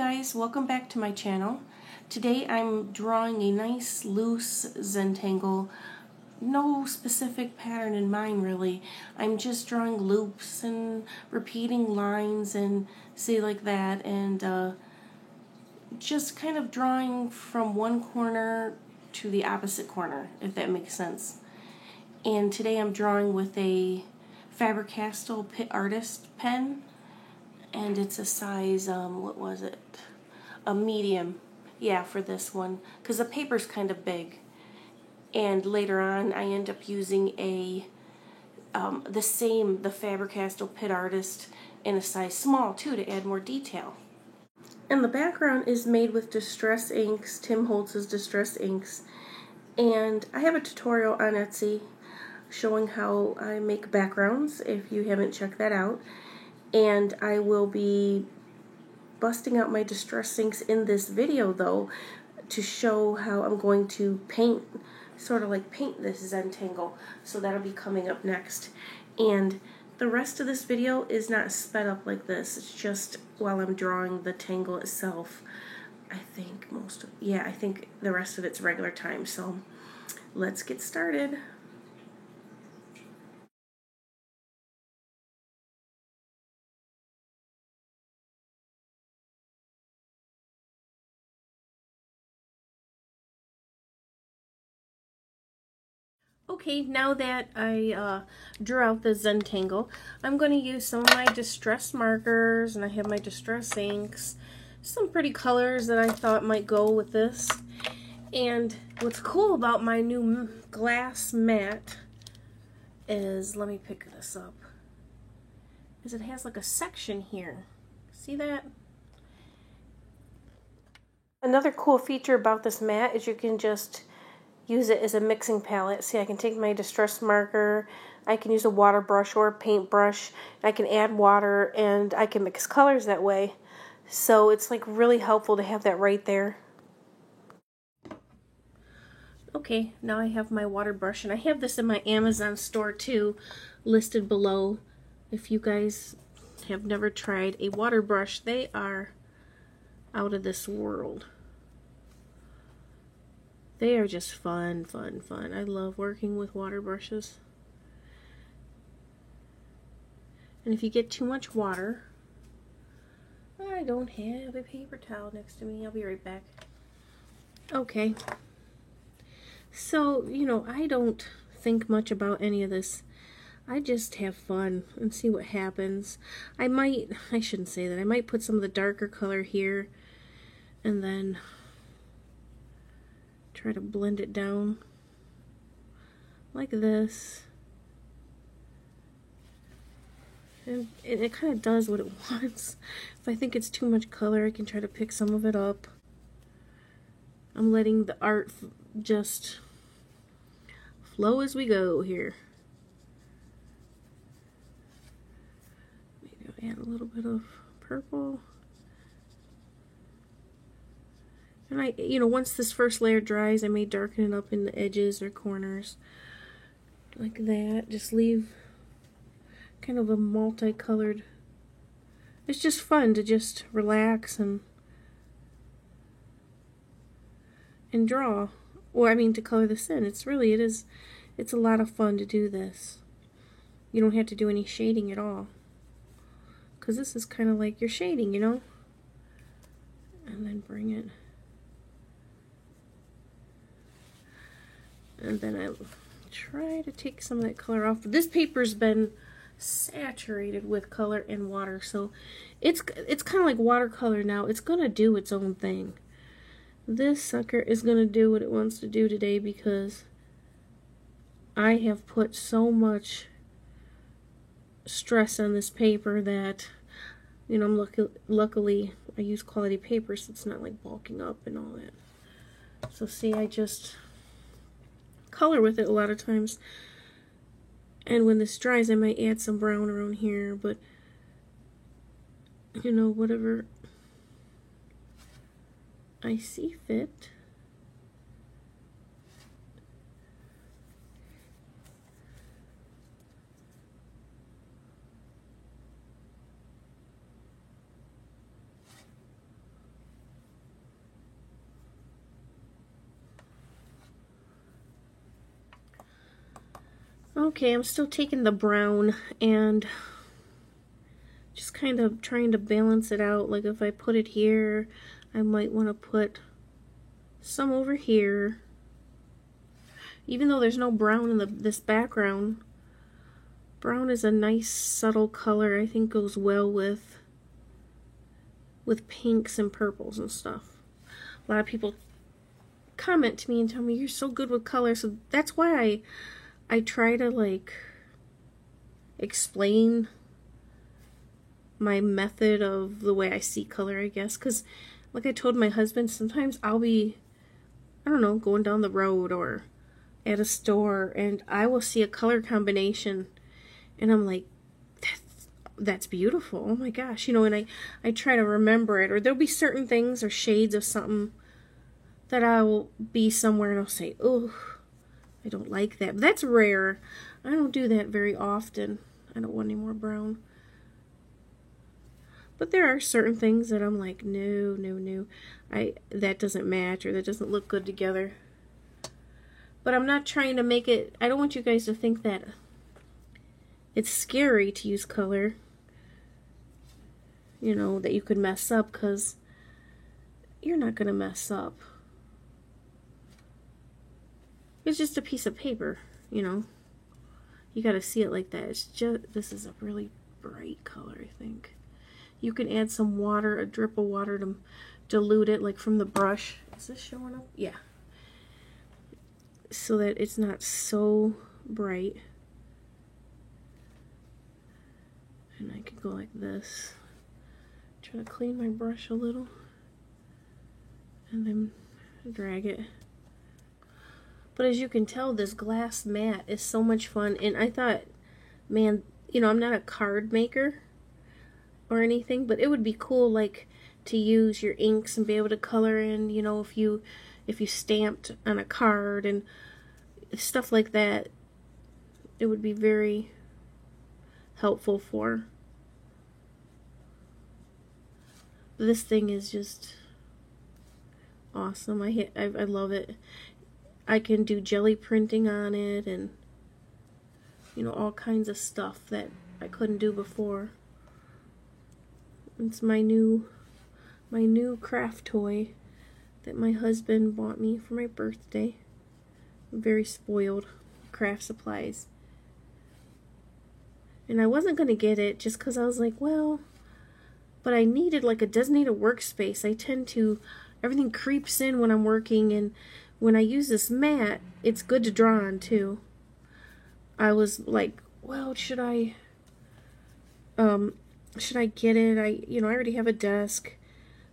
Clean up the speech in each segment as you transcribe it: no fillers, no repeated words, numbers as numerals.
guys, welcome back to my channel. Today I'm drawing a nice loose Zentangle. No specific pattern in mind really. I'm just drawing loops and repeating lines and say like that, and just kind of drawing from one corner to the opposite corner, if that makes sense. And today I'm drawing with a Faber-Castell Pitt Artist pen, and it's a size, what was it? A medium. Yeah, for this one, because the paper's kind of big. And later on, I end up using the Faber-Castell Pitt Artist in a size small too to add more detail. And the background is made with Distress Inks, Tim Holtz's Distress Inks. And I have a tutorial on Etsy showing how I make backgrounds if you haven't checked that out. And I will be busting out my Distress Inks in this video though to show how I'm going to paint, sort of like paint this Zentangle. So that'll be coming up next. And the rest of this video is not sped up like this. It's just while I'm drawing the tangle itself. I think I think the rest of it's regular time. So let's get started. Okay, now that I drew out the Zentangle, I'm going to use some of my distress markers, and I have my Distress Inks, some pretty colors that I thought might go with this. And what's cool about my new glass mat is, let me pick this up, is it has like a section here. See that? Another cool feature about this mat is you can just use it as a mixing palette. See, I can take my distress marker, I can use a water brush or a paintbrush, I can add water, and I can mix colors that way. So it's like really helpful to have that right there. Okay, now I have my water brush, and I have this in my Amazon store too, listed below. If you guys have never tried a water brush, they are out of this world. They are just fun, fun, fun. I love working with water brushes. And if you get too much water, I don't have a paper towel next to me. I'll be right back. Okay. So, you know, I don't think much about any of this. I just have fun and see what happens. I shouldn't say that. I might put some of the darker color here and then try to blend it down like this, and it kind of does what it wants. If I think it's too much color, I can try to pick some of it up. I'm letting the art just flow as we go here. Maybe I'll add a little bit of purple. And once this first layer dries, I may darken it up in the edges or corners like that. Just leave kind of a multicolored. It's just fun to just relax and draw, or I mean to color this in. It's a lot of fun to do this. You don't have to do any shading at all, because this is kind of like your shading, you know. And then bring it. And then I try to take some of that color off. This paper's been saturated with color and water, so it's kind of like watercolor now. It's gonna do its own thing. This sucker is gonna do what it wants to do today because I have put so much stress on this paper that, you know, luckily I use quality paper, so it's not like bulking up and all that. So see, I just color with it a lot of times, and when this dries I might add some brown around here, but you know, whatever I see fit. Okay, I'm still taking the brown and just kind of trying to balance it out. Like if I put it here, I might want to put some over here. Even though there's no brown in this background, brown is a nice subtle color. I think goes well with pinks and purples and stuff. A lot of people comment to me and tell me you're so good with color, so that's why I try to like explain my method of the way I see color, I guess, because like I told my husband, sometimes I'll be, I don't know, going down the road or at a store and I will see a color combination and I'm like, that's beautiful, oh my gosh, you know, and I try to remember it, or there'll be certain things or shades of something that I'll be somewhere and I'll say, oh, I don't like that. But that's rare. I don't do that very often. I don't want any more brown. But there are certain things that I'm like, no, no, no. That doesn't match or that doesn't look good together. But I'm not trying to make it, I don't want you guys to think that it's scary to use color. You know, that you could mess up, because you're not going to mess up. It's just a piece of paper, you know. You got to see it like that. It's just, this is a really bright color, I think. You can add some water, a drip of water to dilute it, like from the brush. Is this showing up? Yeah. So that it's not so bright. And I could go like this. Try to clean my brush a little. And then drag it. But as you can tell, this glass mat is so much fun. And I thought, man, you know, I'm not a card maker or anything, but it would be cool, like, to use your inks and be able to color in, you know, if you stamped on a card and stuff like that. It would be very helpful for. This thing is just awesome. I love it. I can do jelly printing on it and, you know, all kinds of stuff that I couldn't do before. It's my new craft toy that my husband bought me for my birthday. I'm very spoiled. Craft supplies. And I wasn't going to get it just because I was like, well, but I needed like a designated workspace. I tend to, everything creeps in when I'm working, and when I use this mat, it's good to draw on too. I was like, well, should I get it? I already have a desk,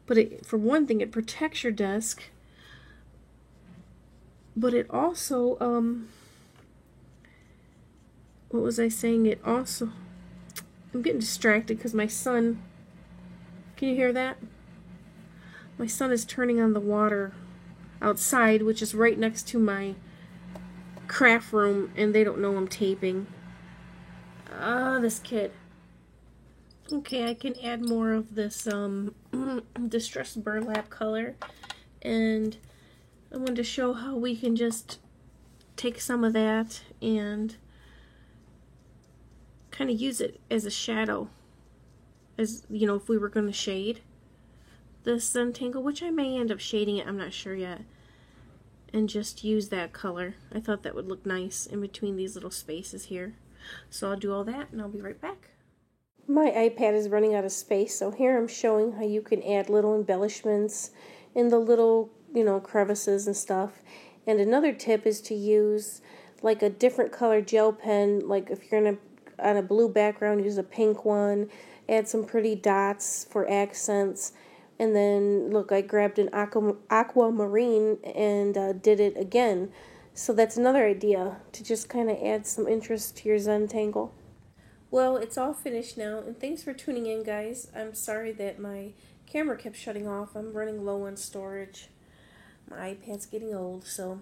but for one thing, it protects your desk, but it also, what was I saying? It also, I'm getting distracted because my son, can you hear that? My son is turning on the water outside, which is right next to my craft room, and they don't know I'm taping. This kid. Okay, I can add more of this distressed burlap color, and I wanted to show how we can just take some of that and kind of use it as a shadow, as, you know, if we were going to shade this Zentangle, which I may end up shading it, I'm not sure yet, and just use that color. I thought that would look nice in between these little spaces here. So I'll do all that and I'll be right back. My iPad is running out of space, so here I'm showing how you can add little embellishments in the little, you know, crevices and stuff. And another tip is to use like a different color gel pen. Like if you're on a blue background, use a pink one. Add some pretty dots for accents. And then, look, I grabbed an aquamarine and did it again. So that's another idea, to just kind of add some interest to your Zentangle. Well, it's all finished now, and thanks for tuning in, guys. I'm sorry that my camera kept shutting off. I'm running low on storage. My iPad's getting old, so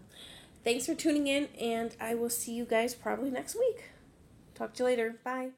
thanks for tuning in, and I will see you guys probably next week. Talk to you later. Bye.